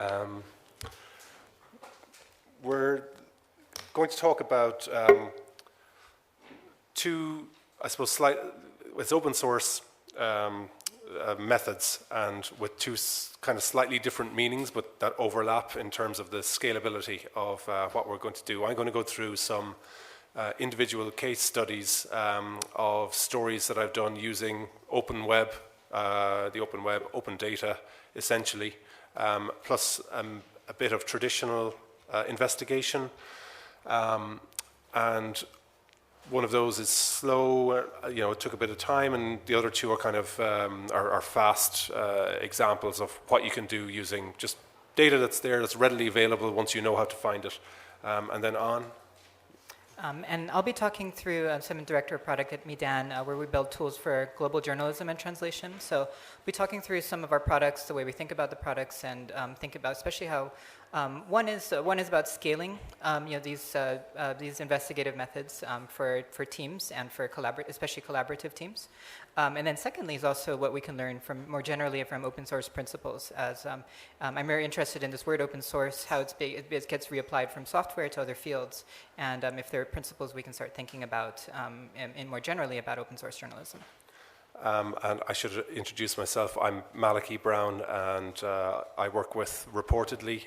Um, we're going to talk about two, I suppose, it's open source methods, and with two kind of slightly different meanings, but that overlap in terms of the scalability of what we're going to do. I'm going to go through some individual case studies of stories that I've done using open web, open data, essentially, plus a bit of traditional investigation, and one of those is slow, it took a bit of time, and the other two are kind of are fast examples of what you can do using just data that's there, that's readily available once you know how to find it. And then on. And I'll be talking through, I'm Director of Product at Meedan, where we build tools for global journalism and translation. So we'll be talking through some of our products, the way we think about the products, and think about especially how one is about scaling these investigative methods for teams and for especially collaborative teams. And then secondly is also what we can learn from more generally from open source principles. As I'm very interested in this word open source, how it gets reapplied from software to other fields, and if there are principles we can start thinking about and more generally about open source journalism. And I should introduce myself. I'm Malachy, Browne, and I work with Reportedly.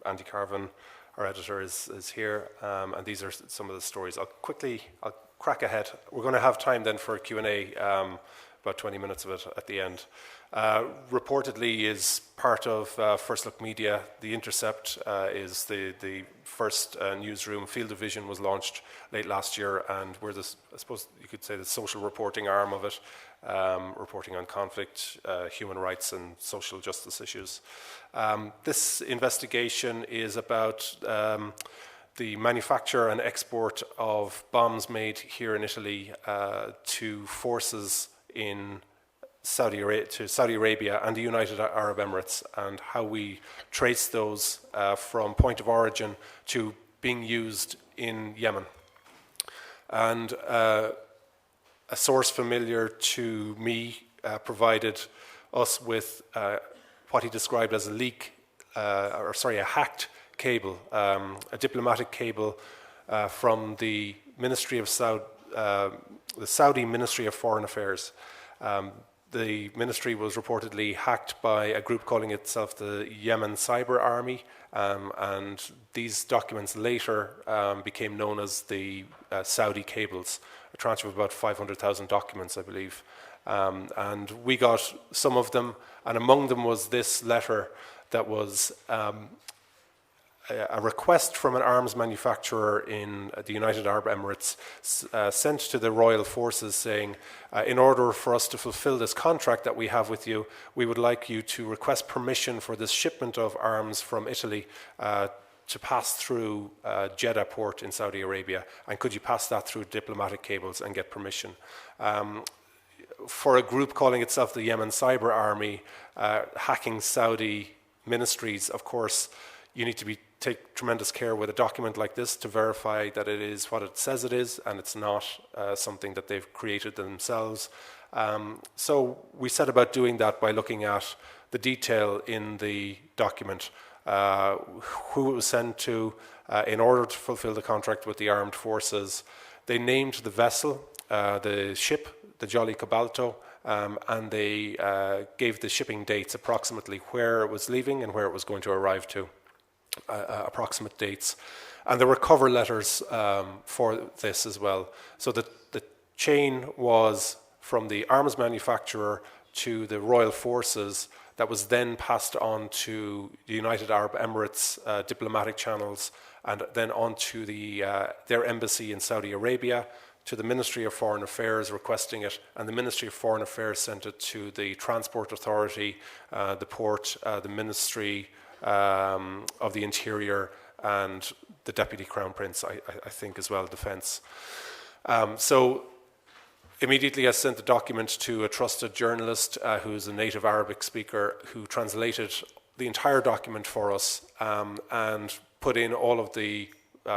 Andy Carvin, our editor, is here, and these are some of the stories. I'll crack ahead. We're going to have time then for a Q&A, about 20 minutes of it at the end. Reportedly is part of First Look Media. The Intercept is the first newsroom. Field of Vision was launched late last year, and we're I suppose you could say, the social reporting arm of it, reporting on conflict, human rights, and social justice issues. This investigation is about the manufacture and export of bombs made here in Italy to forces in Saudi Arabia and the United Arab Emirates, and how we trace those from point of origin to being used in Yemen. And a source familiar to me provided us with what he described as a hacked cable, a diplomatic cable from the Saudi Ministry of Foreign Affairs. The ministry was reportedly hacked by a group calling itself the Yemen Cyber Army, and these documents later became known as the Saudi cables, a tranche of about 500,000 documents, I believe. And we got some of them, and among them was this letter that was a request from an arms manufacturer in the United Arab Emirates sent to the royal forces saying, in order for us to fulfill this contract that we have with you, we would like you to request permission for this shipment of arms from Italy to pass through Jeddah port in Saudi Arabia, and could you pass that through diplomatic cables and get permission? For a group calling itself the Yemen Cyber Army, hacking Saudi ministries, of course, you need to take tremendous care with a document like this to verify that it is what it says it is, and it's not something that they've created themselves. So we set about doing that by looking at the detail in the document, who it was sent to in order to fulfill the contract with the armed forces. They named the vessel, the ship, the Jolly Cobalto, and they gave the shipping dates, approximately where it was leaving and where it was going to arrive to. Approximate dates, and there were cover letters for this as well. So the chain was from the arms manufacturer to the royal forces, that was then passed on to the United Arab Emirates diplomatic channels, and then on to their embassy in Saudi Arabia, to the Ministry of Foreign Affairs requesting it, and the Ministry of Foreign Affairs sent it to the Transport Authority, the port, the Ministry of the Interior, and the Deputy Crown Prince, I think as well, Defence. So immediately I sent the document to a trusted journalist who's a native Arabic speaker, who translated the entire document for us and put in all of the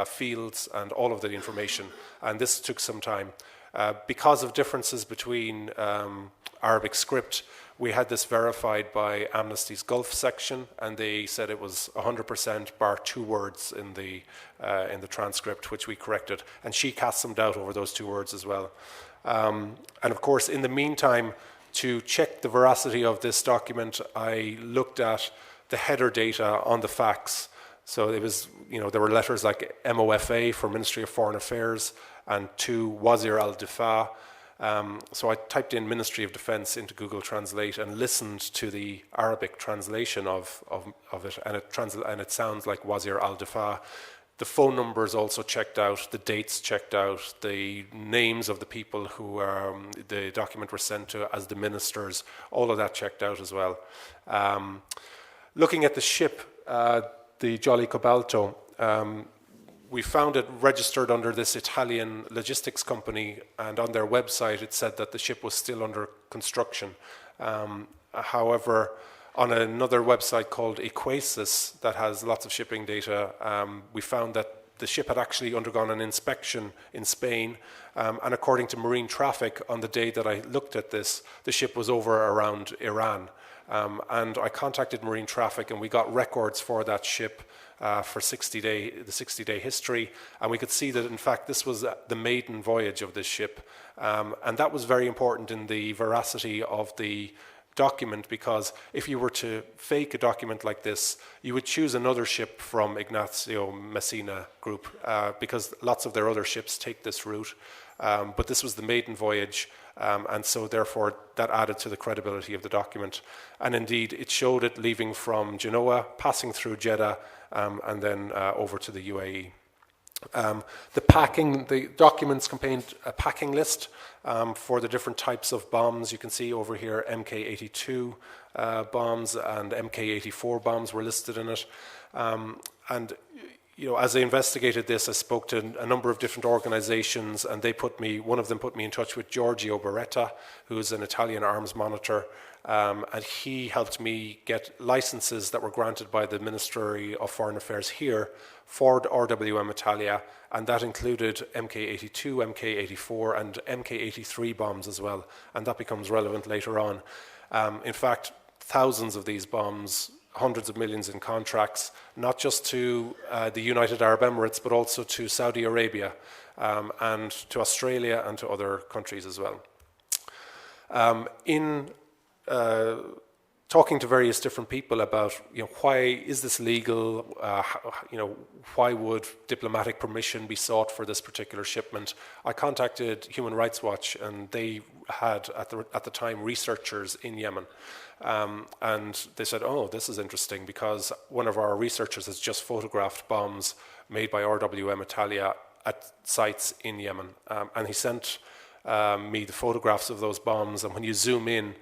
fields and all of the information. And this took some time. Because of differences between Arabic script, we had this verified by Amnesty's Gulf section, and they said it was 100% bar 2 words in the transcript, which we corrected. And she cast some doubt over those 2 words as well. And of course, in the meantime, to check the veracity of this document, I looked at the header data on the fax. So it was, there were letters like MOFA for Ministry of Foreign Affairs and to Wazir al-Difa. So I typed in Ministry of Defense into Google Translate and listened to the Arabic translation of it, and it sounds like Wazir al-Difa. The phone numbers also checked out, the dates checked out, the names of the people who the document was sent to as the ministers, all of that checked out as well. Looking at the ship, the Jolly Cobalto, we found it registered under this Italian logistics company, and on their website it said that the ship was still under construction. However, on another website called Equasis that has lots of shipping data, we found that the ship had actually undergone an inspection in Spain, and according to marine traffic, on the day that I looked at this, the ship was over around Iran. And I contacted marine traffic, and we got records for that ship for the 60-day history, and we could see that in fact this was the maiden voyage of this ship, and that was very important in the veracity of the document, because if you were to fake a document like this, you would choose another ship from Ignacio Messina Group, because lots of their other ships take this route, but this was the maiden voyage, and so therefore that added to the credibility of the document. And indeed it showed it leaving from Genoa, passing through Jeddah, and then over to the UAE. The documents contained a packing list for the different types of bombs. You can see over here Mk82 bombs and Mk84 bombs were listed in it. And as I investigated this, I spoke to a number of different organizations, and one of them put me in touch with Giorgio Beretta, who is an Italian arms monitor, and he helped me get licenses that were granted by the Ministry of Foreign Affairs here for RWM Italia, and that included Mk82, Mk84, and Mk83 bombs as well, and that becomes relevant later on. In fact, thousands of these bombs, hundreds of millions in contracts, not just to the United Arab Emirates, but also to Saudi Arabia, and to Australia and to other countries as well. In talking to various different people about, why is this legal? Why would diplomatic permission be sought for this particular shipment? I contacted Human Rights Watch, and they had at the time researchers in Yemen, and they said, "Oh, this is interesting because one of our researchers has just photographed bombs made by RWM Italia at sites in Yemen," and he sent me the photographs of those bombs, and when you zoom in.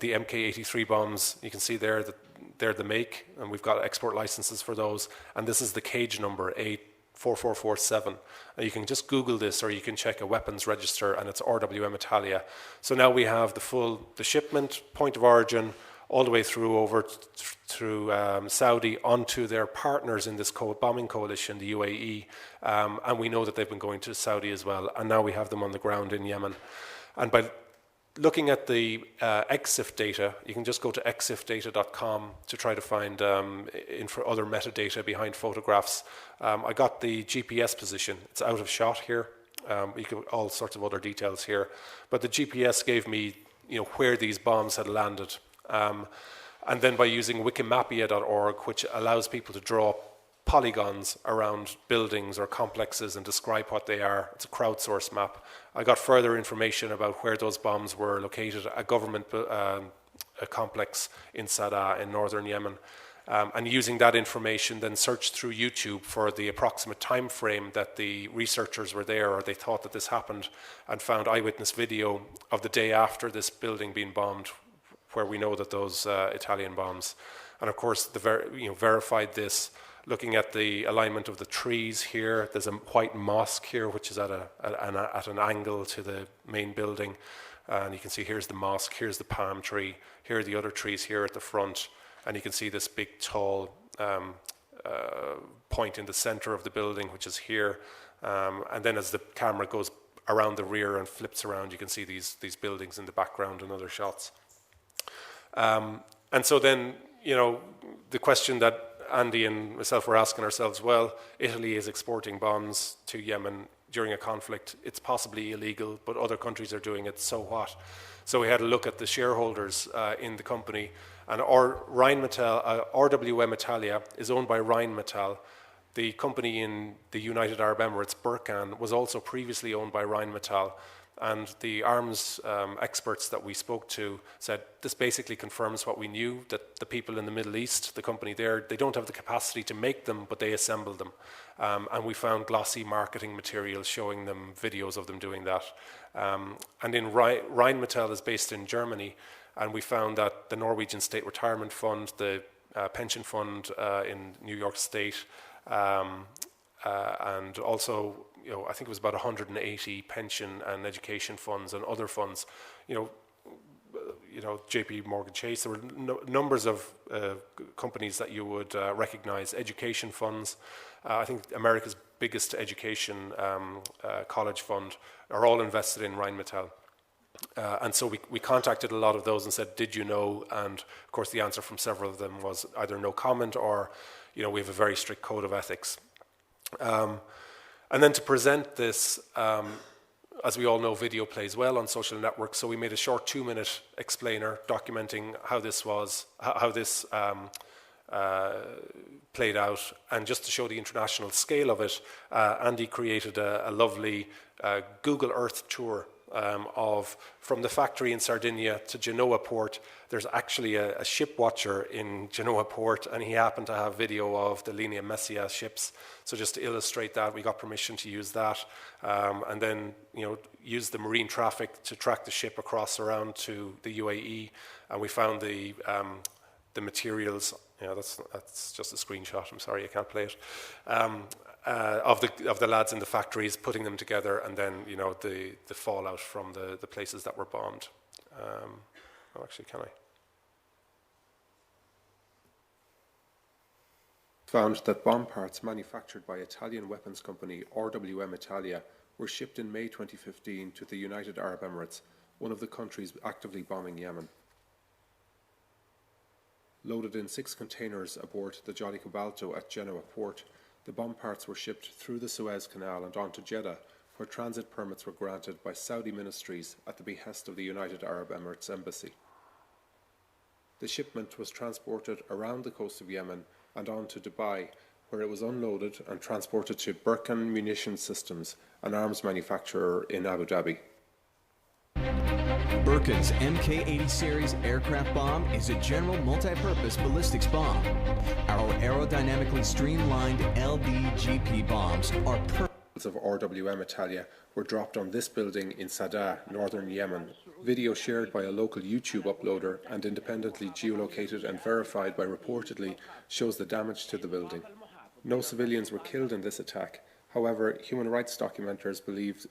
The Mk83 bombs, you can see there that they're the make, and we've got export licenses for those, and this is the cage number 84447. And you can just Google this, or you can check a weapons register, and it's RWM Italia. So now we have the shipment, point of origin, all the way through Saudi onto their partners in this bombing coalition, the UAE, and we know that they've been going to Saudi as well, and now we have them on the ground in Yemen. And by looking at the EXIF data, you can just go to exifdata.com to try to find other metadata behind photographs. I got the GPS position. It's out of shot here. You can all sorts of other details here, but the GPS gave me, where these bombs had landed. And then by using wikimapia.org, which allows people to draw polygons around buildings or complexes and describe what they are. It's a crowdsourced map. I got further information about where those bombs were located, a government a complex in Sada in northern Yemen. And using that information, then searched through YouTube for the approximate time frame that the researchers were there, or they thought that this happened, and found eyewitness video of the day after this building being bombed, where we know that those Italian bombs. And of course, verified this. Looking at the alignment of the trees here, there's a white mosque here, which is at an angle to the main building. And you can see here's the mosque, here's the palm tree, here are the other trees here at the front. And you can see this big, tall point in the center of the building, which is here. And then as the camera goes around the rear and flips around, you can see these buildings in the background and other shots. And so then, the question that Andy and myself were asking ourselves, well, Italy is exporting bombs to Yemen during a conflict. It's possibly illegal, but other countries are doing it, so what? So we had a look at the shareholders in the company, and RWM Italia is owned by Rheinmetall. The company in the United Arab Emirates, Browne, was also previously owned by Rheinmetall. And the arms experts that we spoke to said this basically confirms what we knew, that the people in the Middle East, the company there, they don't have the capacity to make them, but they assemble them. And we found glossy marketing materials showing them videos of them doing that. And in Rheinmetall is based in Germany, and we found that the Norwegian State Retirement Fund, the pension fund in New York State, and also, I think it was about 180 pension and education funds and other funds, JP Morgan Chase. There were numbers of companies that you would recognize, education funds. I think America's biggest education college fund are all invested in Rheinmetall. And so we contacted a lot of those and said, did you know? And of course the answer from several of them was either no comment or, we have a very strict code of ethics. And then to present this, as we all know, video plays well on social networks. So we made a short 2-minute explainer documenting how this played out. And just to show the international scale of it, Andy created a lovely Google Earth tour from the factory in Sardinia to Genoa port. There's actually a ship watcher in Genoa port, and he happened to have video of the Linea Messia ships. So just to illustrate that, we got permission to use that, and then use the marine traffic to track the ship across around to the UAE. And we found the materials. That's just a screenshot. I'm sorry, I can't play it. Of the lads in the factories putting them together, and then the fallout from the places that were bombed. Actually, can I? Found that bomb parts manufactured by Italian weapons company RWM Italia were shipped in May 2015 to the United Arab Emirates, one of the countries actively bombing Yemen. Loaded in 6 containers aboard the Jolly Cobalto at Genoa port, the bomb parts were shipped through the Suez Canal and on to Jeddah, where transit permits were granted by Saudi ministries at the behest of the United Arab Emirates Embassy. The shipment was transported around the coast of Yemen and on to Dubai, where it was unloaded and transported to Browne Munition Systems, an arms manufacturer in Abu Dhabi. Birkin's Mk-80 series aircraft bomb is a general multi-purpose ballistics bomb. Our aerodynamically streamlined LDGP bombs are of RWM Italia were dropped on this building in Sada, northern Yemen. Video shared by a local YouTube uploader and independently geolocated and verified by Reportedly shows the damage to the building. No civilians were killed in this attack. However, human rights documenters believed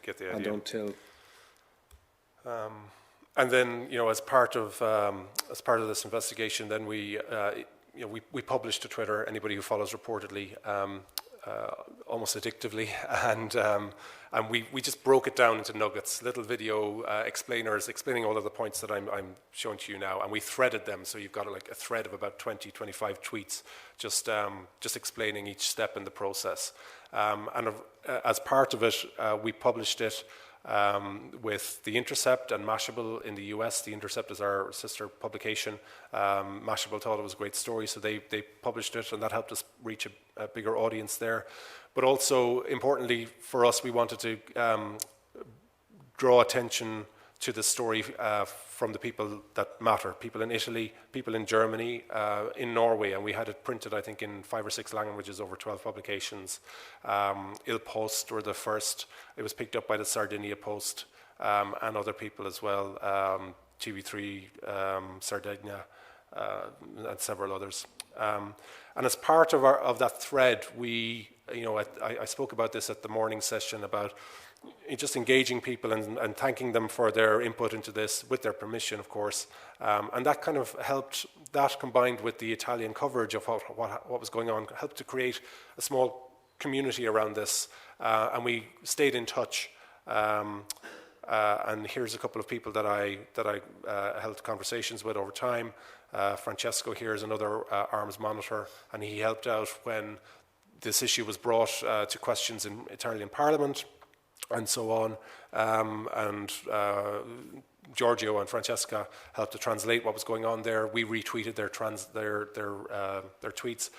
get the idea. And then, as part of this investigation, then we published to Twitter. Anybody who follows Reportedly, almost addictively, and we just broke it down into nuggets, little video explainers explaining all of the points that I'm showing to you now, and we threaded them. So you've got a thread of about 20-25 tweets, just explaining each step in the process. And as part of it, we published it. With The Intercept and Mashable in the US. The Intercept is our sister publication. Mashable thought it was a great story, so they published it, and that helped us reach a bigger audience there. But also, importantly for us, we wanted to draw attention to the story from the people that matter, people in Italy, people in Germany, in Norway, and we had it printed, I think, in 5 or 6 languages, over 12 publications. Il Post were the first. It was picked up by the Sardinia Post and other people as well, TV3, Sardinia, and several others. And as part of that thread, I spoke about this at the morning session about just engaging people and thanking them for their input into this, with their permission, of course. And that kind of helped, that combined with the Italian coverage of what was going on, helped to create a small community around this, and we stayed in touch. And here's a couple of people that I held conversations with over time. Francesco here is another arms monitor, and he helped out when this issue was brought to questions internally in Parliament, and so on. And Giorgio and Francesca helped to translate what was going on there. We retweeted their tweets.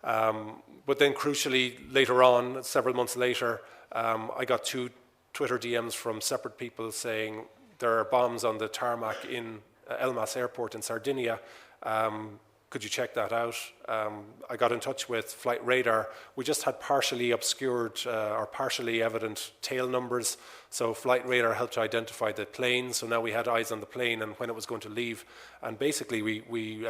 But then crucially, later on, several months later, I got 2 Twitter DMs from separate people saying there are bombs on the tarmac in Elmas Airport in Sardinia. Could you check that out? I got in touch with Flight Radar. We just had partially obscured or partially evident tail numbers. So Flight Radar helped to identify the plane. So now we had eyes on the plane and when it was going to leave. And basically we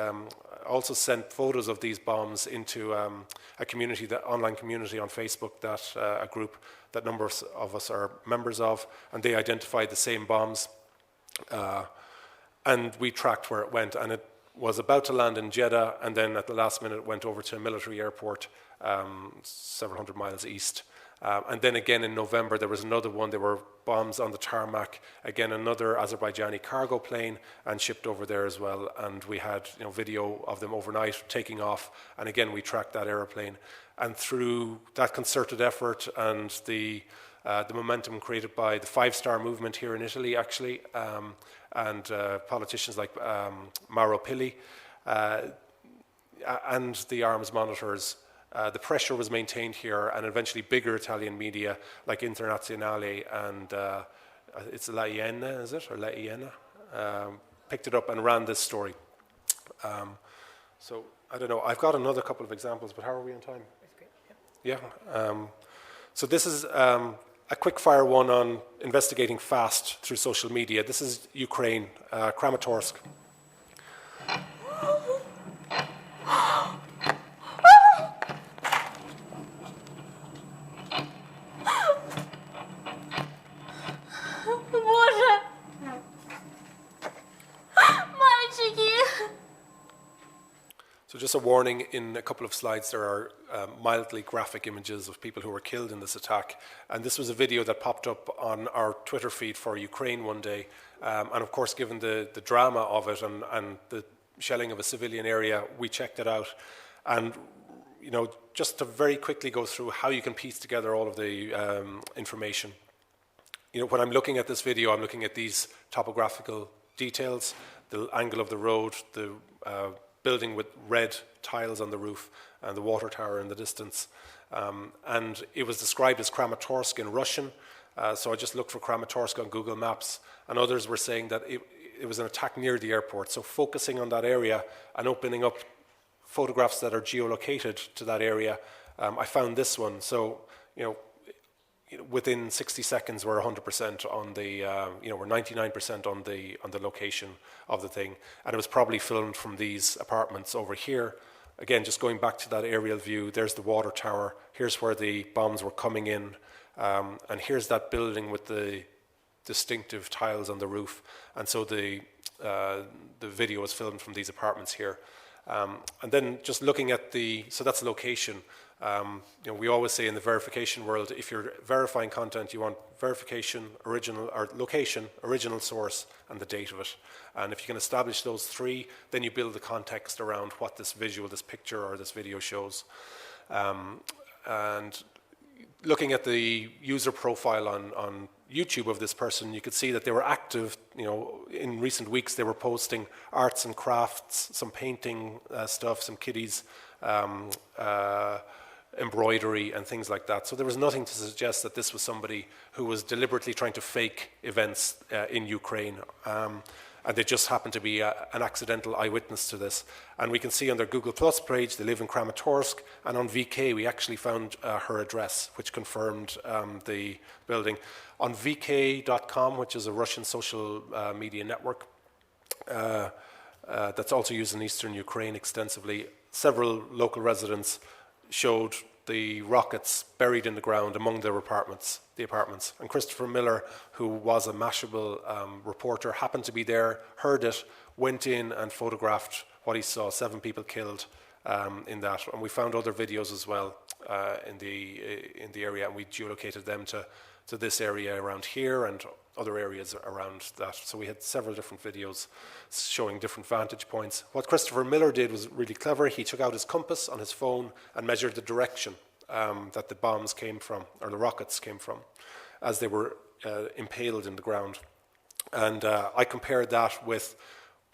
also sent photos of these bombs into a community, the online community on Facebook, that a group that numbers of us are members of. And they identified the same bombs. And we tracked where it went. And it was about to land in Jeddah, and then at the last minute it went over to a military airport several hundred miles east. And then again in November there was another one. There were bombs on the tarmac, again another Azerbaijani cargo plane, and shipped over there as well. And we had video of them overnight taking off, and again we tracked that aeroplane. And through that concerted effort and the momentum created by the 5-star movement here in Italy, actually, and politicians like Mauro Pilli and the arms monitors, the pressure was maintained here, and eventually bigger Italian media like Internazionale and it's La Iena, is it, or La Iena, picked it up and ran this story. So I don't know. I've got another couple of examples, but how are we on time? That's great. Yeah. So this is a quick-fire one on investigating fast through social media. This is Ukraine, Kramatorsk. Боже! Мальчики! So just a warning, in a couple of slides there are mildly graphic images of people who were killed in this attack. And this was a video that popped up on our Twitter feed for Ukraine one day. And of course, given the drama of it and the shelling of a civilian area, we checked it out. And just to very quickly go through how you can piece together all of the information. When I'm looking at this video, I'm looking at these topographical details, the angle of the road, the building with red tiles on the roof, and the water tower in the distance. And it was described as Kramatorsk in Russian, so I just looked for Kramatorsk on Google Maps, and others were saying that it was an attack near the airport. So focusing on that area and opening up photographs that are geolocated to that area, I found this one. So, within 60 seconds, we're 100% on the, we're 99% on the location of the thing. And it was probably filmed from these apartments over here. Again, just going back to that aerial view, there's the water tower. Here's where the bombs were coming in. And here's that building with the distinctive tiles on the roof. And so the video was filmed from these apartments here. And then just looking at so that's the location. We always say in the verification world, if you're verifying content, you want verification, original, or location, original source, and the date of it. And if you can establish those 3, then you build the context around what this visual, this picture, or this video shows. And looking at the user profile on YouTube of this person, you could see that they were active. In recent weeks, they were posting arts and crafts, some painting stuff, some kiddies, embroidery and things like that. So there was nothing to suggest that this was somebody who was deliberately trying to fake events in Ukraine. And they just happened to be an accidental eyewitness to this. And we can see on their Google Plus page, they live in Kramatorsk, and on VK we actually found her address, which confirmed the building. On VK.com, which is a Russian social media network that's also used in eastern Ukraine extensively, several local residents showed the rockets buried in the ground among their apartments. And Christopher Miller, who was a Mashable reporter, happened to be there, heard it, went in and photographed what he saw, 7 people killed in that. And we found other videos as well in the area, and we geolocated them to this area around here and other areas around that. So we had several different videos showing different vantage points. What Christopher Miller did was really clever. He took out his compass on his phone and measured the direction that the bombs came from, or the rockets came from, as they were impaled in the ground. And I compared that with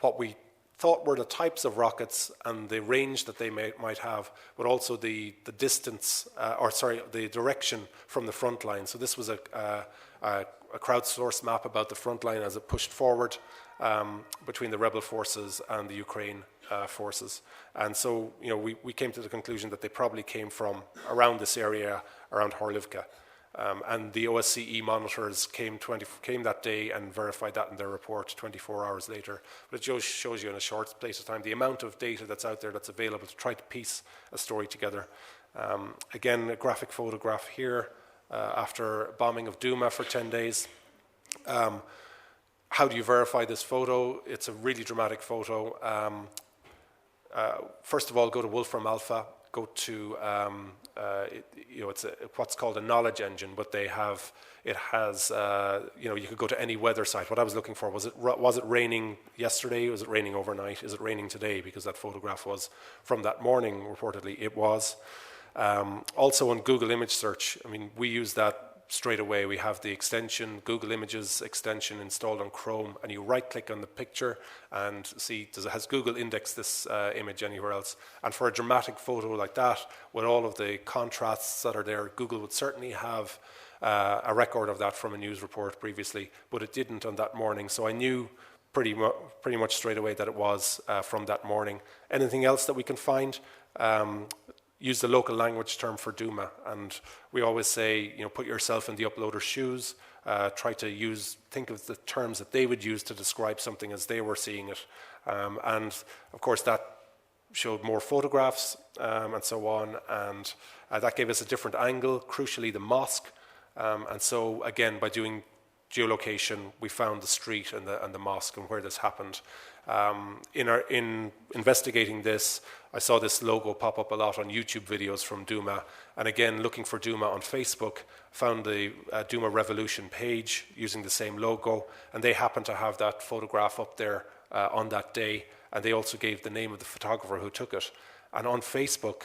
what we thought were the types of rockets and the range that they might have, but also the distance, the direction from the front line. So this was a crowdsourced map about the front line as it pushed forward between the rebel forces and the Ukraine forces. And so, we came to the conclusion that they probably came from around this area, around Horlivka. And the OSCE monitors came that day and verified that in their report 24 hours later. But it just shows you in a short space of time the amount of data that's out there that's available to try to piece a story together. Again, a graphic photograph here after bombing of Douma for 10 days. How do you verify this photo? It's a really dramatic photo. First of all, go to Wolfram Alpha. Go to it's what's called a knowledge engine, but it has you could go to any weather site. What I was looking for was it raining yesterday? Was it raining overnight? Is it raining today? Because that photograph was from that morning. Reportedly, it was. Also on Google image search, we use that straight away. We have the extension, Google Images extension installed on Chrome, and you right-click on the picture and see, has Google indexed this image anywhere else? And for a dramatic photo like that, with all of the contrasts that are there, Google would certainly have a record of that from a news report previously, but it didn't on that morning. So I knew pretty much straight away that it was from that morning. Anything else that we can find? Use the local language term for Douma, and we always say, put yourself in the uploader's shoes. Try to think of the terms that they would use to describe something as they were seeing it, and of course that showed more photographs and so on, and that gave us a different angle. Crucially, the mosque, and so again, by doing geolocation, we found the street and the mosque and where this happened. In investigating this, I saw this logo pop up a lot on YouTube videos from Douma, and again, looking for Douma on Facebook, found the Douma Revolution page using the same logo, and they happened to have that photograph up there on that day, and they also gave the name of the photographer who took it. And on Facebook,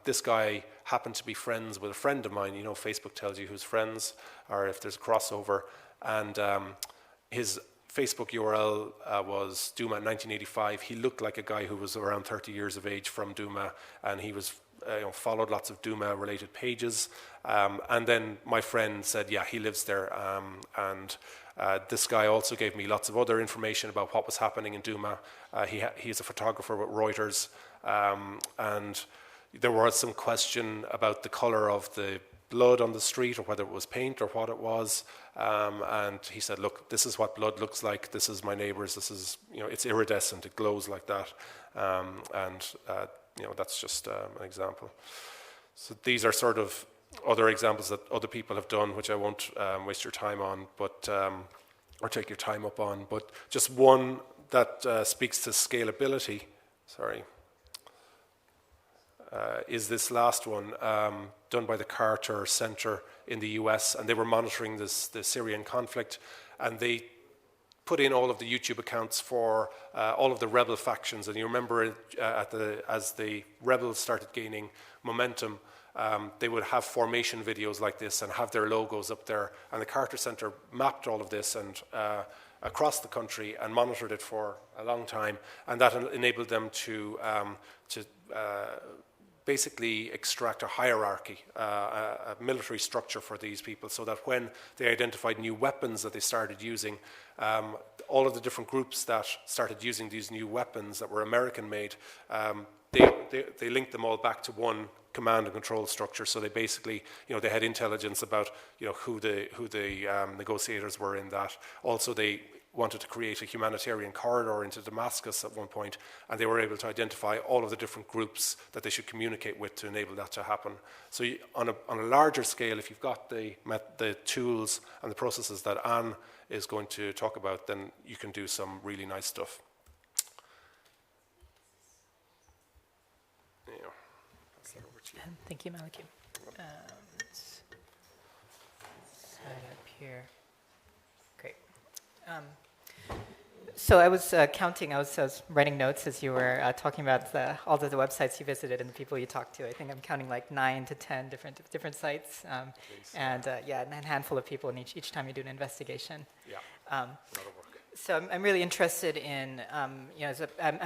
this guy happened to be friends with a friend of mine. Facebook tells you who's friends, or if there's a crossover, and his Facebook URL was Douma 1985. He looked like a guy who was around 30 years of age from Douma, and he was followed lots of Douma-related pages. And then my friend said, yeah, he lives there. And this guy also gave me lots of other information about what was happening in Douma. He's a photographer with Reuters, and there was some question about the color of the blood on the street, or whether it was paint or what it was, and he said, look, this is what blood looks like, this is my neighbor's, this is, it's iridescent, it glows like that, and that's just an example. So these are sort of other examples that other people have done, which I won't waste your time on, but or take your time up on, but just one that speaks to scalability, is this last one, done by the Carter Center in the US, and they were monitoring the Syrian conflict, and they put in all of the YouTube accounts for all of the rebel factions. And you remember as the rebels started gaining momentum, they would have formation videos like this and have their logos up there, and the Carter Center mapped all of this and across the country and monitored it for a long time, and that enabled them to basically extract a hierarchy, a military structure for these people, so that when they identified new weapons that they started using, all of the different groups that started using these new weapons that were American-made, they linked them all back to one command and control structure. So they basically, they had intelligence about, who the negotiators were in that. Also, they wanted to create a humanitarian corridor into Damascus at one point, and they were able to identify all of the different groups that they should communicate with to enable that to happen. So on a larger scale, if you've got the tools and the processes that Anne is going to talk about, then you can do some really nice stuff. that over to you. Thank you, Malachy. Let's set up here. Great. So I was counting, I was writing notes as you were talking about all of the websites you visited and the people you talked to. I think I'm counting like 9 to 10 different sites, and a handful of people in each time you do an investigation. Yeah, a lot of work. So I'm really interested in, I'm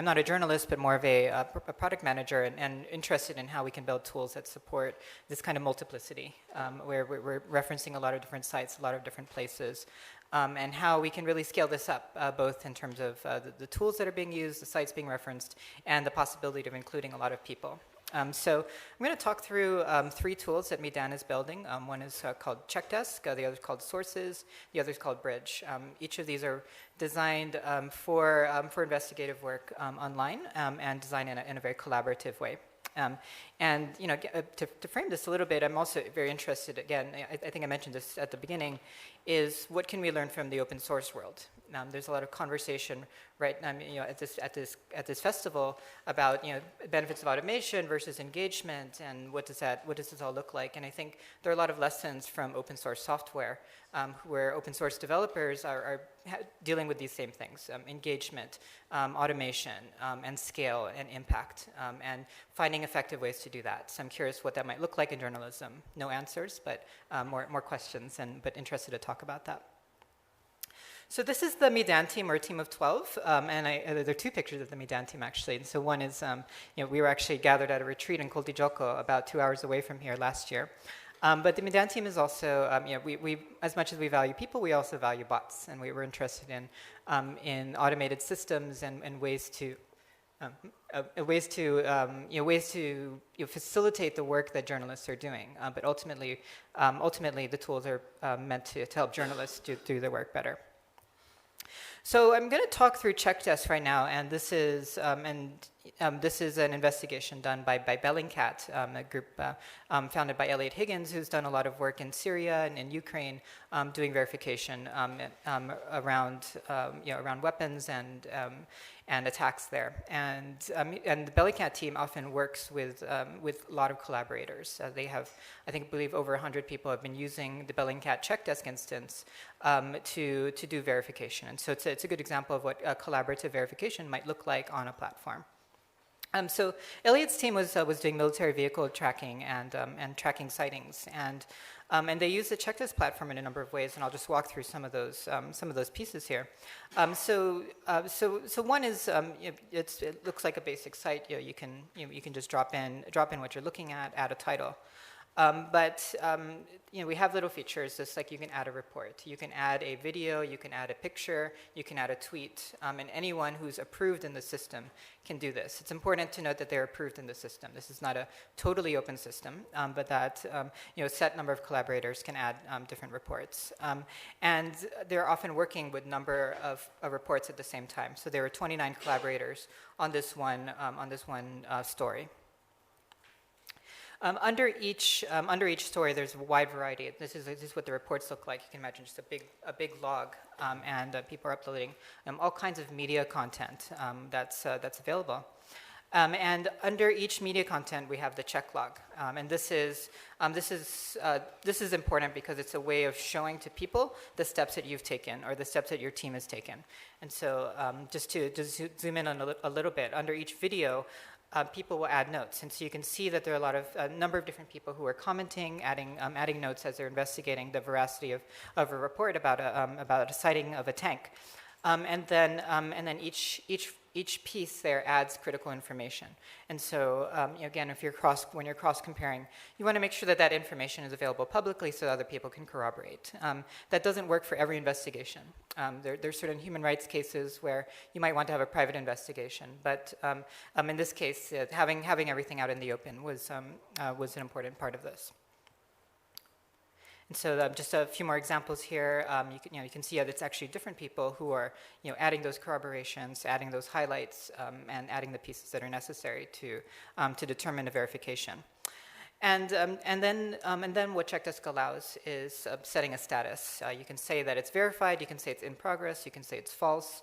not a journalist, but more of a product manager, and interested in how we can build tools that support this kind of multiplicity, where we're referencing a lot of different sites, a lot of different places, and how we can really scale this up, both in terms of the tools that are being used, the sites being referenced, and the possibility of including a lot of people. So I'm going to talk through 3 tools that Meedan is building. One is called Checkdesk, the other is called Sources, the other is called Bridge. Each of these are designed for investigative work online, and designed in a very collaborative way. To frame this a little bit, I'm also very interested, again, I think I mentioned this at the beginning, is what can we learn from the open source world? There's a lot of conversation at this festival about benefits of automation versus engagement, and what does this all look like? And I think there are a lot of lessons from open source software, where open source developers are dealing with these same things: engagement, automation, and scale and impact, and finding effective ways to do that. So I'm curious what that might look like in journalism. No answers, but more questions, but interested to talk about that. So this is the Meedan team, or a team of 12, and there are 2 pictures of the Meedan team, actually. And so one is, we were actually gathered at a retreat in Koltijoko, about 2 hours away from here last year. But the Meedan team is also, we as much as we value people, we also value bots, and we were interested in automated systems and ways to facilitate the work that journalists are doing. But ultimately, the tools are meant to help journalists do their work better. So I'm going to talk through Checkdesk right now, and this is an investigation done by Bellingcat, a group founded by Elliot Higgins, who's done a lot of work in Syria and in Ukraine, doing verification around weapons and attacks there. And the Bellingcat team often works with a lot of collaborators. They have, I believe over 100 people have been using the Bellingcat Checkdesk instance to do verification. And so it's a good example of what collaborative verification might look like on a platform. So Elliot's team was doing military vehicle tracking and tracking sightings, and they use the Checkdesk platform in a number of ways, and I'll just walk through some of those pieces here. So one is it looks like a basic site. You can just drop in what you're looking at, add a title. But we have little features, just like you can add a report, you can add a video, you can add a picture, you can add a tweet, and anyone who's approved in the system can do this. It's important to note that they're approved in the system. This is not a totally open system, but that a set number of collaborators can add different reports. And they're often working with number of reports at the same time. So there were 29 collaborators on this one story. Under each story, there's a wide variety. This is what the reports look like. You can imagine just a big log, and people are uploading all kinds of media content that's available. And under each media content, we have the check log, and this is important because it's a way of showing to people the steps that you've taken or the steps that your team has taken. And so, just to zoom in on a little bit, under each video, people will add notes, and so you can see that there are a number of different people who are commenting, adding notes as they're investigating the veracity of a report about a sighting of a tank, and then each piece there adds critical information. And so again, when you're cross comparing, you want to make sure that information is available publicly so other people can corroborate. That doesn't work for every investigation. There's certain human rights cases where you might want to have a private investigation, but in this case, having everything out in the open was an important part of this. And so just a few more examples here. You can see that it's actually different people who are adding those corroborations, adding those highlights, and adding the pieces that are necessary to determine a verification. And then what Checkdesk allows is setting a status. You can say that it's verified. You can say it's in progress. You can say it's false.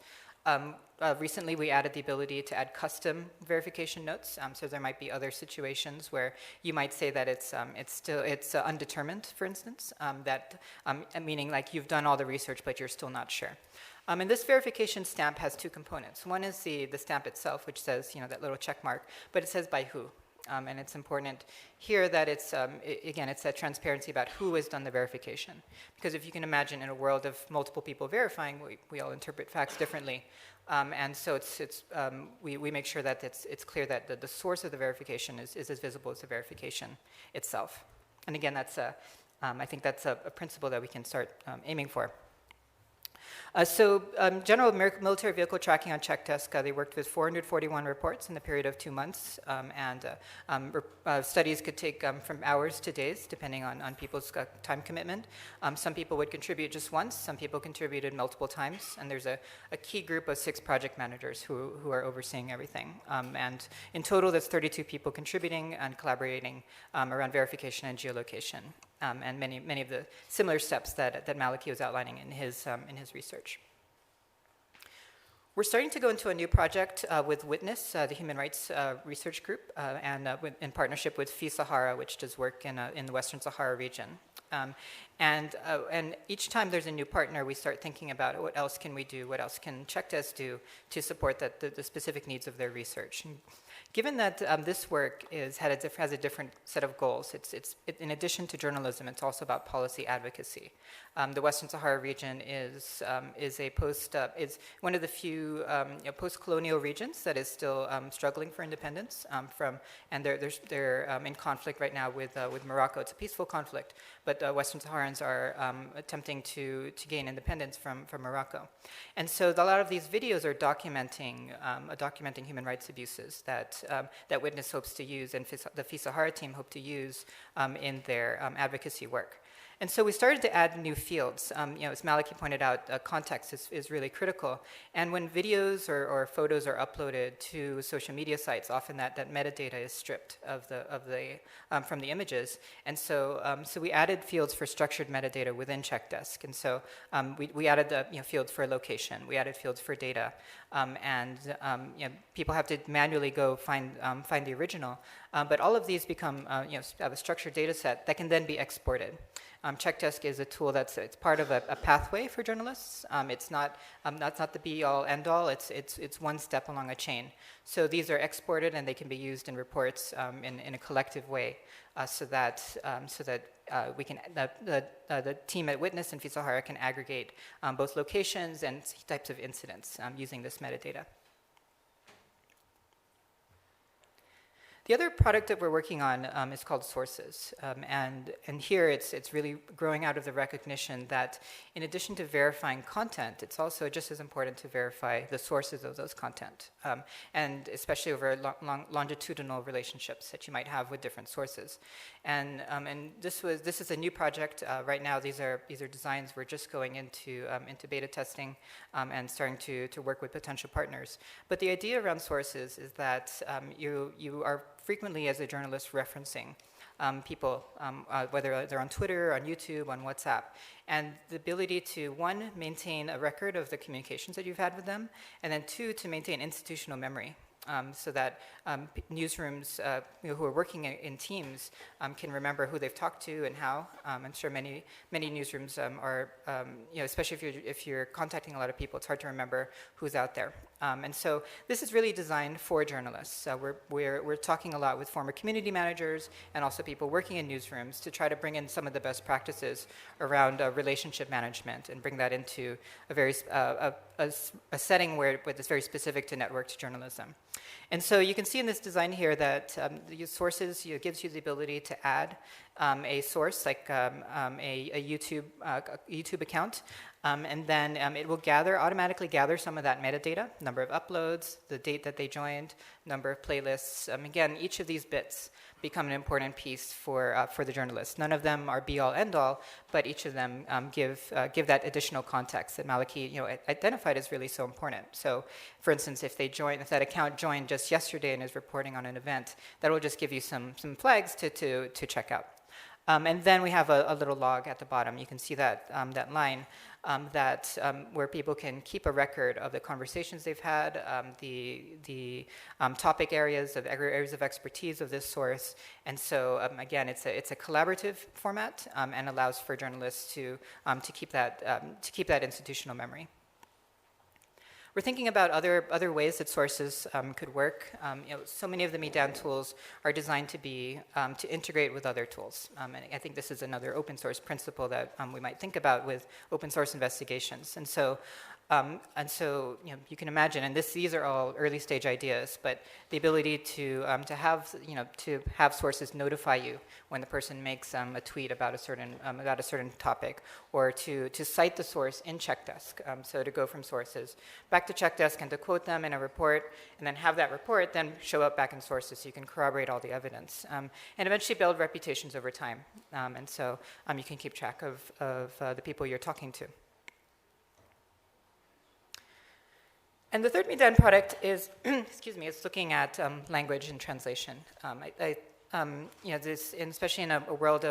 Recently, we added the ability to add custom verification notes. So there might be other situations where you might say that it's undetermined, for instance, meaning like you've done all the research, but you're still not sure. And this verification stamp has two components. One is the stamp itself, which says, that little check mark, but it says by who. And it's important here that it's that transparency about who has done the verification. Because if you can imagine, in a world of multiple people verifying, we all interpret facts differently. And so we make sure that it's clear that the source of the verification is as visible as the verification itself. And again, I think that's a principle that we can start aiming for. General military vehicle tracking on Checkdesk, they worked with 441 reports in the period of 2 months, studies could take from hours to days, depending on people's time commitment. Some people would contribute just once, some people contributed multiple times, and there's a key group of 6 project managers who are overseeing everything. And in total, there's 32 people contributing and collaborating around verification and geolocation. And many of the similar steps that Malachy was outlining in his research. We're starting to go into a new project with Witness, the human rights research group, and in partnership with FISAHARA, which does work in the Western Sahara region. And each time there's a new partner, we start thinking about what else can we do, what else can Checkdesk do to support the specific needs of their research. And given that this work has a different set of goals, it's in addition to journalism, it's also about policy advocacy. The Western Sahara region is one of the few post-colonial regions that is still struggling for independence and they're in conflict right now with Morocco. It's a peaceful conflict, but Western Saharans are attempting to gain independence from Morocco. And so a lot of these videos are documenting human rights abuses that Witness hopes to use and the FISAHARA team hope to use in their advocacy work. And so we started to add new fields. As Malachy pointed out, context is really critical. And when videos or photos are uploaded to social media sites, often that metadata is stripped from the images. And so we added fields for structured metadata within Checkdesk. And so we added the fields for location. We added fields for data. People have to manually go find the original. But all of these become have a structured data set that can then be exported. Checkdesk is a tool it's part of a pathway for journalists. It's not the be-all, end-all. It's one step along a chain. So these are exported and they can be used in reports in a collective way, so that we can the team at Witness and FISAHARA can aggregate both locations and types of incidents using this metadata. The other product that we're working on is called Sources, and here it's really growing out of the recognition that in addition to verifying content, it's also just as important to verify the sources of those content, and especially over longitudinal relationships that you might have with different sources. And this is a new project right now. These are designs we're just going into beta testing and starting to work with potential partners. But the idea around sources is that you are frequently, as a journalist, referencing people, whether they're on Twitter, on YouTube, on WhatsApp, and the ability to, one, maintain a record of the communications that you've had with them, and then two, to maintain institutional memory. So that newsrooms who are working in teams can remember who they've talked to and how. I'm sure many newsrooms are, especially if you're contacting a lot of people, it's hard to remember who's out there. And so this is really designed for journalists. We're talking a lot with former community managers and also people working in newsrooms to try to bring in some of the best practices around relationship management and bring that into a setting where it's very specific to networked journalism. And so you can see in this design here that the sources gives you the ability to add a source like a YouTube account, and then it will automatically gather some of that metadata, number of uploads, the date that they joined, number of playlists. Again, each of these bits become an important piece for the journalist. None of them are be-all, end-all, but each of them give that additional context that Malachy identified as really so important. So, for instance, if that account joined just yesterday and is reporting on an event, that will just give you some flags to check out. And then we have a little log at the bottom. You can see that, that line where people can keep a record of the conversations they've had, the topic areas of expertise of this source. And so again, it's a collaborative format and allows for journalists to keep that institutional memory. We're thinking about other ways that sources could work. So many of the Meedan tools are designed to integrate with other tools. And I think this is another open source principle that we might think about with open source investigations. And so you can imagine, and these are all early stage ideas, but the ability to have sources notify you when the person makes a tweet about a certain topic, or to cite the source in Checkdesk. So to go from sources back to Checkdesk and to quote them in a report, and then have that report then show up back in sources so you can corroborate all the evidence, and eventually build reputations over time. And so you can keep track of the people you're talking to. And the third Meedan product is, is looking at language and translation. Especially in a world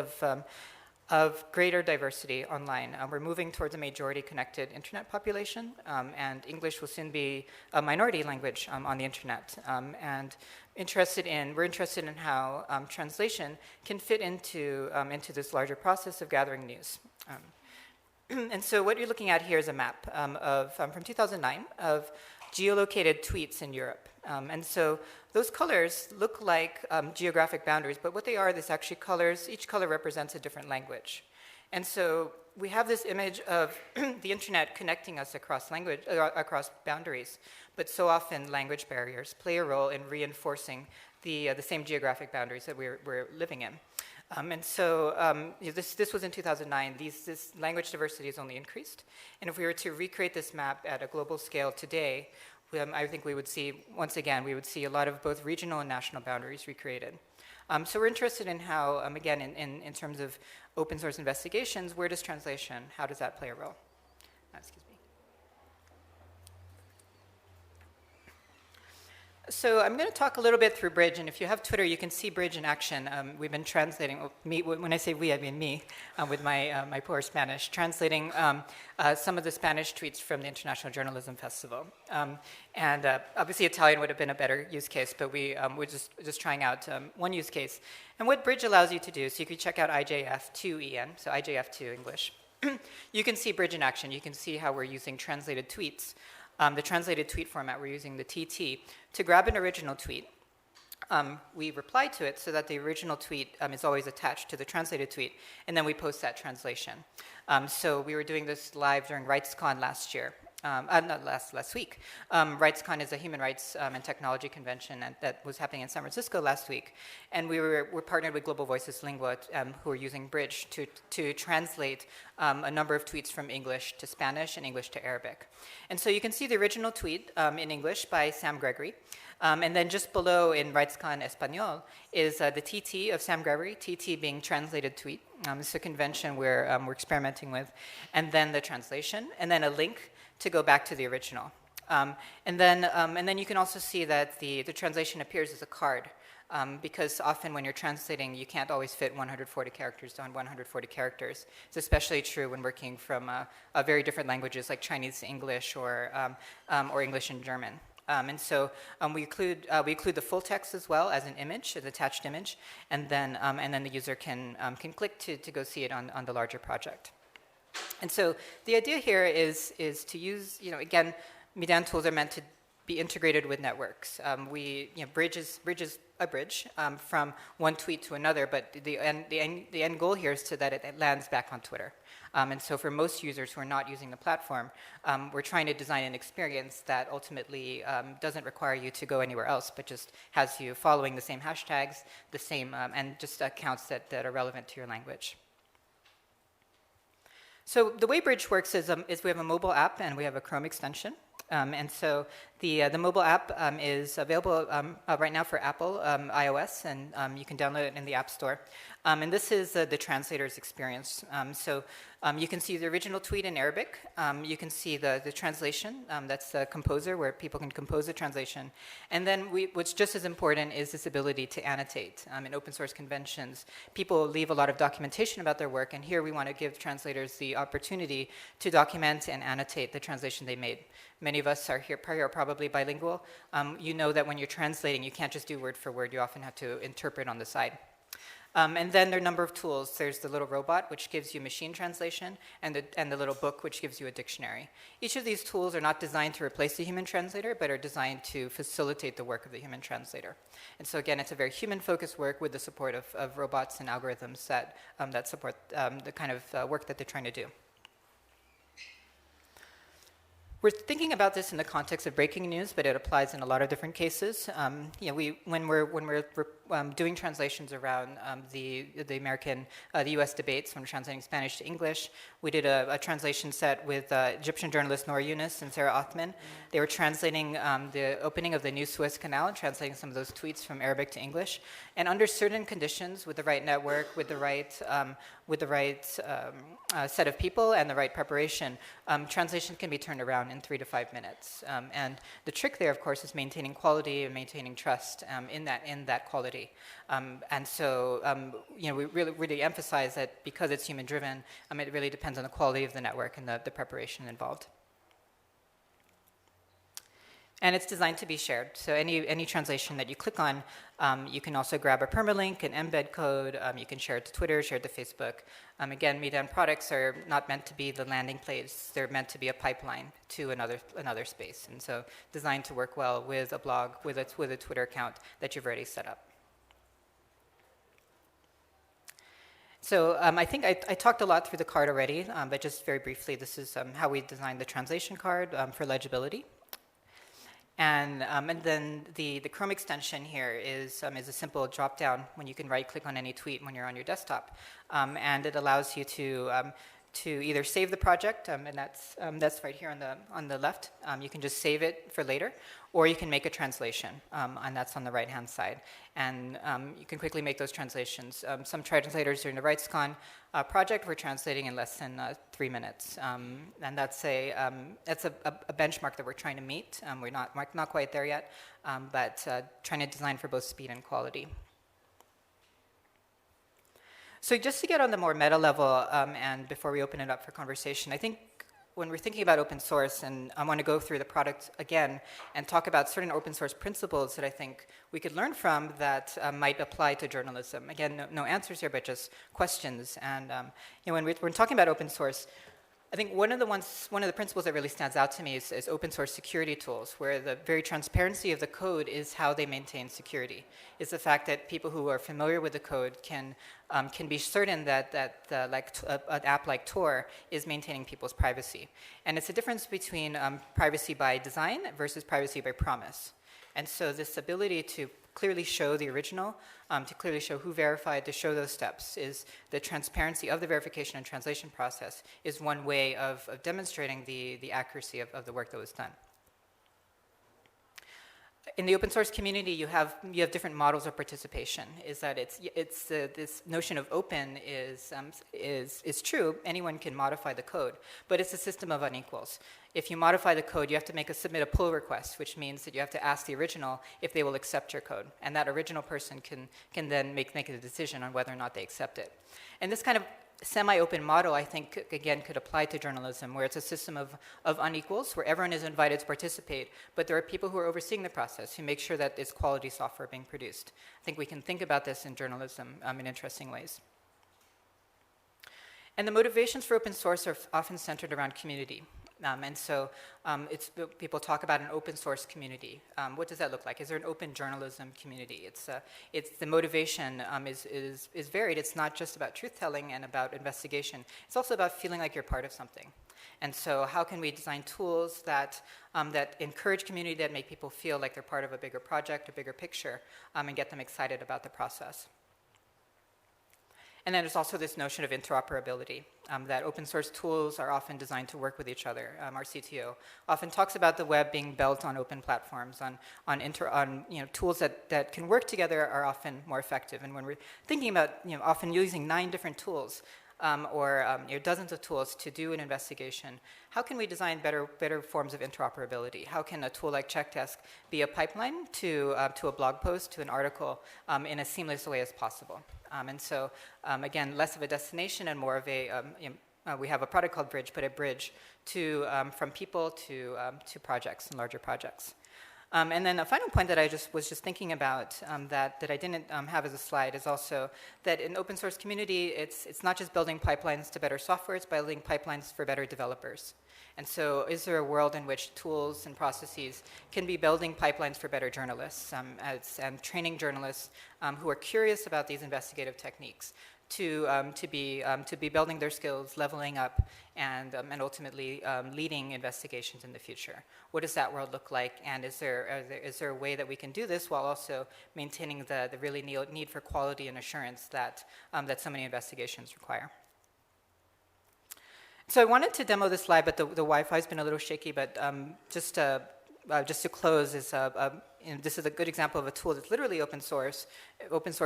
of greater diversity online, we're moving towards a majority-connected internet population, and English will soon be a minority language on the internet. And we're interested in how translation can fit into this larger process of gathering news. And so what you're looking at here is a map from 2009 of geolocated tweets in Europe. And so those colors look like geographic boundaries, but what they are, this actually colors, each color represents a different language. And so we have this image of the internet connecting us across boundaries, but so often language barriers play a role in reinforcing the same geographic boundaries that we're living in. This was in 2009. This language diversity has only increased. And if we were to recreate this map at a global scale today, I think we would see a lot of both regional and national boundaries recreated. So we're interested in how, again, in terms of open source investigations, where does translation, how does that play a role? Excuse me. So I'm going to talk a little bit through Bridge, and if you have Twitter, you can see Bridge in action. We've been translating, when I say we, I mean me, with my poor Spanish, translating some of the Spanish tweets from the International Journalism Festival. And obviously Italian would have been a better use case, but we're just trying out one use case. And what Bridge allows you to do, so you can check out IJF2EN, so IJF2 English. You can see Bridge in action. You can see how we're using translated tweets. The translated tweet format, we're using the TT, to grab an original tweet. We reply to it so that the original tweet is always attached to the translated tweet, and then we post that translation. So we were doing this live during RightsCon last year. Last week. RightsCon is a human rights and technology convention that was happening in San Francisco last week. And we're partnered with Global Voices Lingua, who are using Bridge to translate a number of tweets from English to Spanish and English to Arabic. And so you can see the original tweet in English by Sam Gregory. And then just below in RightsCon Espanol is the TT of Sam Gregory, TT being translated tweet. It's a convention we're experimenting with. And then the translation, and then a link to go back to the original. And then you can also see that the translation appears as a card, because often when you're translating, you can't always fit 140 characters on 140 characters. It's especially true when working from very different languages like Chinese to English or English and German. And so we include the full text as well as an image, an attached image, and then the user can click to go see it on the larger project. And so the idea here is to use, again, Meedan tools are meant to be integrated with networks. Bridge is a bridge from one tweet to another, but the end goal here is that it lands back on Twitter. And so for most users who are not using the platform, we're trying to design an experience that ultimately doesn't require you to go anywhere else, but just has you following the same hashtags, and just accounts that are relevant to your language. So the way Bridge works is we have a mobile app and we have a Chrome extension. And so the mobile app is available right now for Apple iOS, and you can download it in the App Store. And this is the translator's experience. So You can see the original tweet in Arabic. You can see the translation. That's the composer, where people can compose a translation. And then what's just as important is this ability to annotate. In open source conventions, people leave a lot of documentation about their work, and here we want to give translators the opportunity to document and annotate the translation they made. Many of us are here are probably bilingual. You know that when you're translating, you can't just do word for word. You often have to interpret on the side. And then there are a number of tools. There's the little robot, which gives you machine translation, and the little book, which gives you a dictionary. Each of these tools are not designed to replace the human translator, but are designed to facilitate the work of the human translator. And so again, it's a very human-focused work with the support of robots and algorithms that support the kind of work that they're trying to do. We're thinking about this in the context of breaking news, but it applies in a lot of different cases. When we're doing translations around the U.S. debates, when we're translating Spanish to English, we did a translation set with Egyptian journalists Noor Yunus and Sarah Othman. They were translating the opening of the new Suez Canal and translating some of those tweets from Arabic to English. And under certain conditions, with the right network, with the right set of people and the right preparation, translation can be turned around in 3 to 5 minutes. And the trick there, of course, is maintaining quality and maintaining trust in that quality. And so, we really emphasize that because it's human-driven, it really depends on the quality of the network and the preparation involved. And it's designed to be shared. So any translation that you click on, you can also grab a permalink, an embed code. You can share it to Twitter, share it to Facebook. Again, Meedan products are not meant to be the landing place. They're meant to be a pipeline to another space. And so designed to work well with a blog, with a Twitter account that you've already set up. So I think I talked a lot through the card already, but just very briefly, this is how we designed the translation card for legibility. And then the Chrome extension here is a simple drop-down when you can right-click on any tweet when you're on your desktop. And it allows you to either save the project, and that's right here on the left. You can just save it for later, or you can make a translation, and that's on the right-hand side. And you can quickly make those translations. Some translators during the RightsCon project were translating in less than 3 minutes, and that's a benchmark that we're trying to meet. We're not quite there yet, but trying to design for both speed and quality. So just to get on the more meta level, and before we open it up for conversation, I think when we're thinking about open source, and I want to go through the product again and talk about certain open source principles that I think we could learn from that might apply to journalism. Again, no answers here, but just questions. And when we're talking about open source, I think one of the principles that really stands out to me is open source security tools, where the very transparency of the code is how they maintain security. It's the fact that people who are familiar with the code can be certain that an app like Tor is maintaining people's privacy. And it's a difference between privacy by design versus privacy by promise. And so this ability to clearly show the original, to clearly show who verified, to show those steps, is the transparency of the verification and translation process is one way of demonstrating the accuracy of the work that was done. In the open source community, you have different models of participation. Is that this notion of open is true. Anyone can modify the code, but it's a system of unequals. If you modify the code, you have to submit a pull request, which means that you have to ask the original if they will accept your code, and that original person can then make a decision on whether or not they accept it. And this kind of semi-open model, I think, again, could apply to journalism, where it's a system of unequals, where everyone is invited to participate, but there are people who are overseeing the process, who make sure that it's quality software being produced. I think we can think about this in journalism in interesting ways. And the motivations for open source are often centered around community. And so people talk about an open source community. What does that look like? Is there an open journalism community? It's the motivation is varied. It's not just about truth-telling and about investigation. It's also about feeling like you're part of something. And so how can we design tools that encourage community, that make people feel like they're part of a bigger project, a bigger picture, and get them excited about the process? And then there's also this notion of interoperability, that open source tools are often designed to work with each other. Our CTO often talks about the web being built on open platforms, on tools that can work together are often more effective. And when we're thinking about often using 9 different tools, or dozens of tools to do an investigation, how can we design better forms of interoperability? How can a tool like Checkdesk be a pipeline to a blog post, to an article, in a seamless way as possible? And so, again, less of a destination and more of a, we have a product called Bridge, but a bridge to, from people to projects and larger projects. And then a final point that I was just thinking about that I didn't have as a slide is also that in open source community, it's not just building pipelines to better software, it's building pipelines for better developers. And so is there a world in which tools and processes can be building pipelines for better journalists and training journalists who are curious about these investigative techniques to be building their skills, leveling up, and ultimately leading investigations in the future? What does that world look like? And is there a way that we can do this while also maintaining the really need for quality and assurance that so many investigations require? So I wanted to demo this slide, but the Wi-Fi's been a little shaky. But just to close, this is a good example of a tool that's literally open source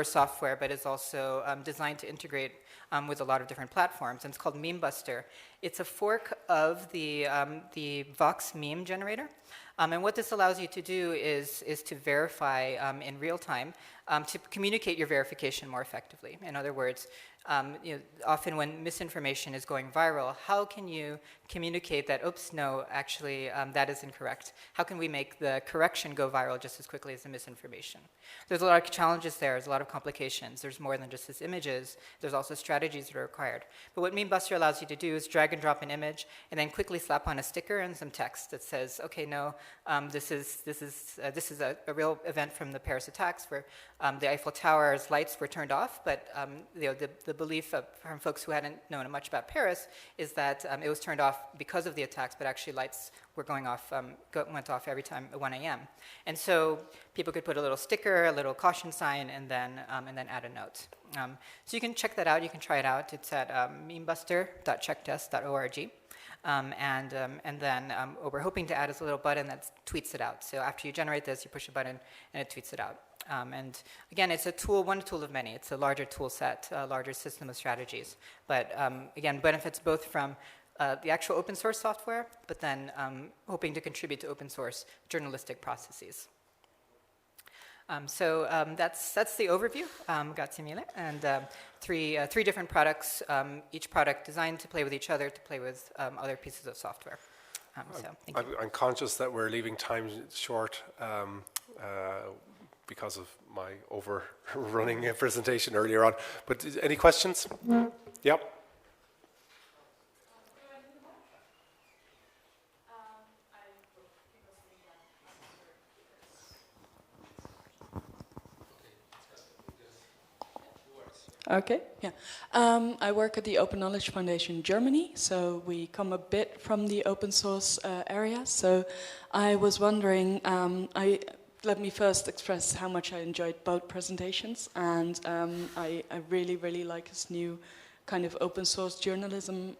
software, but is also designed to integrate with a lot of different platforms. And it's called Memebuster. It's a fork of the Vox meme generator. And what this allows you to do is to verify in real time, to communicate your verification more effectively. In other words, often when misinformation is going viral, how can you communicate that, oops, no, actually, that is incorrect? How can we make the correction go viral just as quickly as the misinformation? There's a lot of challenges there. There's a lot of complications. There's more than just these images. There's also strategies that are required. But what Memebuster allows you to do is drag and drop an image and then quickly slap on a sticker and some text that says, okay, no, this is a real event from the Paris attacks where the Eiffel Tower's lights were turned off, but the belief from folks who hadn't known much about Paris is that it was turned off because of the attacks, but actually lights were went off every time at 1 a.m. And so people could put a little sticker, a little caution sign, and then add a note. So you can check that out. You can try it out. It's at memebuster.checkdesk.org. And then what we're hoping to add is a little button that tweets it out. So after you generate this, you push a button and it tweets it out. And again, it's a tool, one tool of many. It's a larger tool set, a larger system of strategies. But again, benefits both from the actual open source software, but then hoping to contribute to open source journalistic processes. So that's the overview. Grazie mille. And three different products, each product designed to play with each other, to play with other pieces of software. So thank you. I'm conscious that we're leaving time short because of my overrunning a presentation earlier on. But any questions? Yep. Okay, yeah. I work at the Open Knowledge Foundation in Germany, so we come a bit from the open source area. So I was wondering, let me first express how much I enjoyed both presentations, and I really, really like this new kind of open source journalism.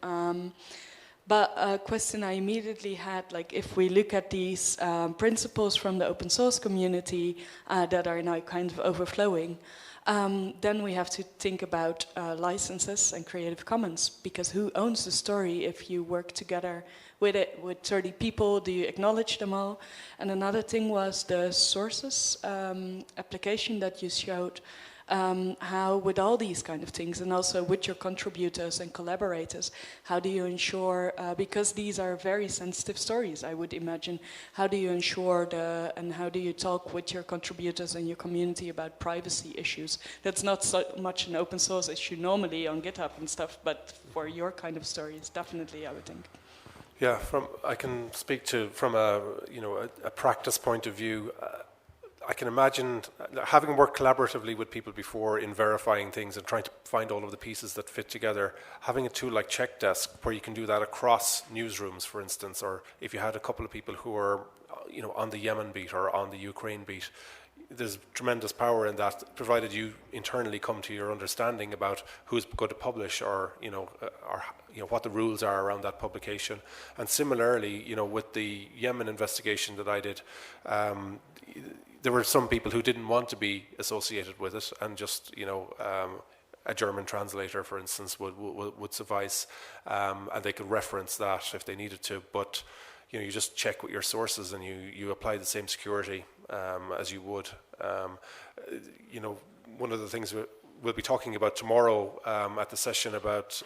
But a question I immediately had, like if we look at these principles from the open source community that are now kind of overflowing, then we have to think about licenses and Creative Commons, because who owns the story if you work together with it with 30 people? Do you acknowledge them all? And another thing was the sources application that you showed, how with all these kind of things, and also with your contributors and collaborators, how do you ensure, because these are very sensitive stories, I would imagine, how do you ensure and how do you talk with your contributors and your community about privacy issues? That's not so much an open source issue normally on GitHub and stuff, but for your kind of stories, definitely, I would think. Yeah, I can speak to from a practice point of view. I can imagine, having worked collaboratively with people before in verifying things and trying to find all of the pieces that fit together, having a tool like Checkdesk where you can do that across newsrooms, for instance, or if you had a couple of people who are, on the Yemen beat or on the Ukraine beat, there's tremendous power in that, provided you internally come to your understanding about who's going to publish or what the rules are around that publication. And similarly, with the Yemen investigation that I did, there were some people who didn't want to be associated with it and just, a German translator, for instance, would suffice, and they could reference that if they needed to. But you just check with your sources, and you apply the same security as you would. One of the things we'll be talking about tomorrow at the session about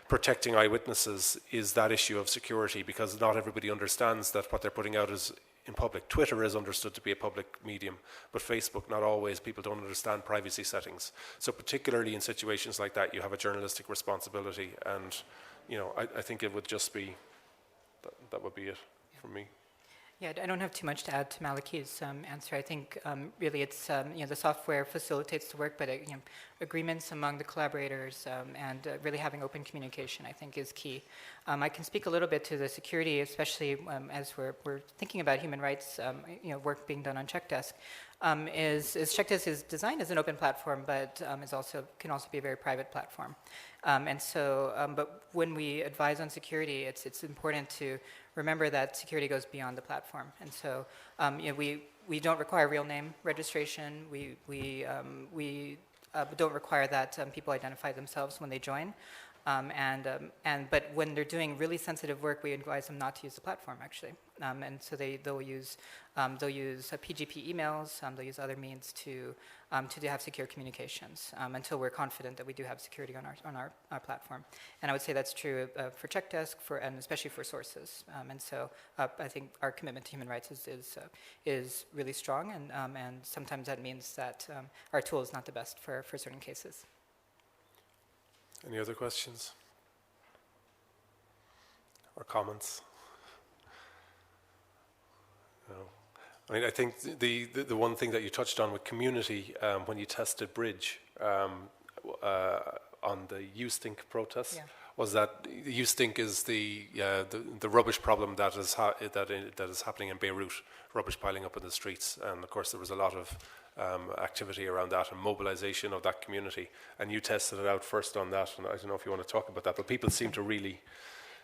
protecting eyewitnesses is that issue of security, because not everybody understands that what they're putting out is in public. Twitter is understood to be a public medium, but Facebook, not always. People don't understand privacy settings. So particularly in situations like that, you have a journalistic responsibility, and I think it would just be, that would be it from me. Yeah, I don't have too much to add to Malachy's answer. I think really it's the software facilitates the work, but agreements among the collaborators and really having open communication, I think, is key. I can speak a little bit to the security, especially as we're thinking about human rights, work being done on Checkdesk. Checkdesk is designed as an open platform, but can also be a very private platform. But when we advise on security, it's important to remember that security goes beyond the platform. And so we don't require real name registration. We don't require that people identify themselves when they join. But when they're doing really sensitive work, we advise them not to use the platform, actually. And so they'll use PGP emails. They'll use other means to have secure communications until we're confident that we do have security on our platform. And I would say that's true for Checkdesk, and especially for sources. And so I think our commitment to human rights is really strong, and sometimes that means that our tool is not the best for certain cases. Any other questions or comments? No. I mean, I think the one thing that you touched on with community when you tested Bridge on the You Stink protest was that You Stink is the rubbish problem that is happening in Beirut, rubbish piling up in the streets, and of course there was a lot of activity around that and mobilization of that community, and you tested it out first on that, and I don't know if you want to talk about that, but people seem to really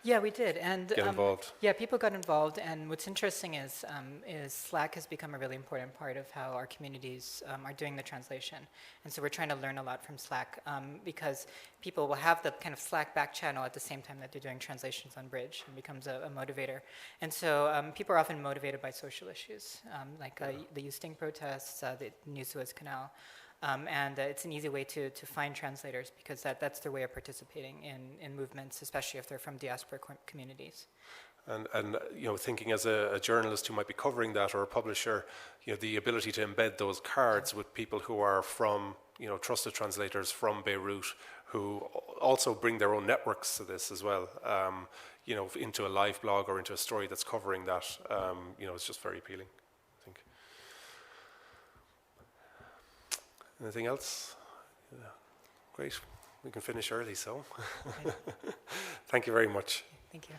we did, and get involved. People got involved, and what's interesting is Slack has become a really important part of how our communities are doing the translation, and so we're trying to learn a lot from Slack because people will have the kind of Slack back channel at the same time that they're doing translations on Bridge, and becomes a motivator. And so people are often motivated by social issues, like the You Stink protests, the New Suez Canal. And it's an easy way to find translators, because that's their way of participating in movements, especially if they're from diaspora communities. And thinking as a journalist who might be covering that, or a publisher, the ability to embed those cards with people who are from, trusted translators from Beirut, who also bring their own networks to this as well, into a live blog or into a story that's covering that, it's just very appealing, I think. Anything else? Yeah. Great. We can finish early, so. Thank you very much. Thank you.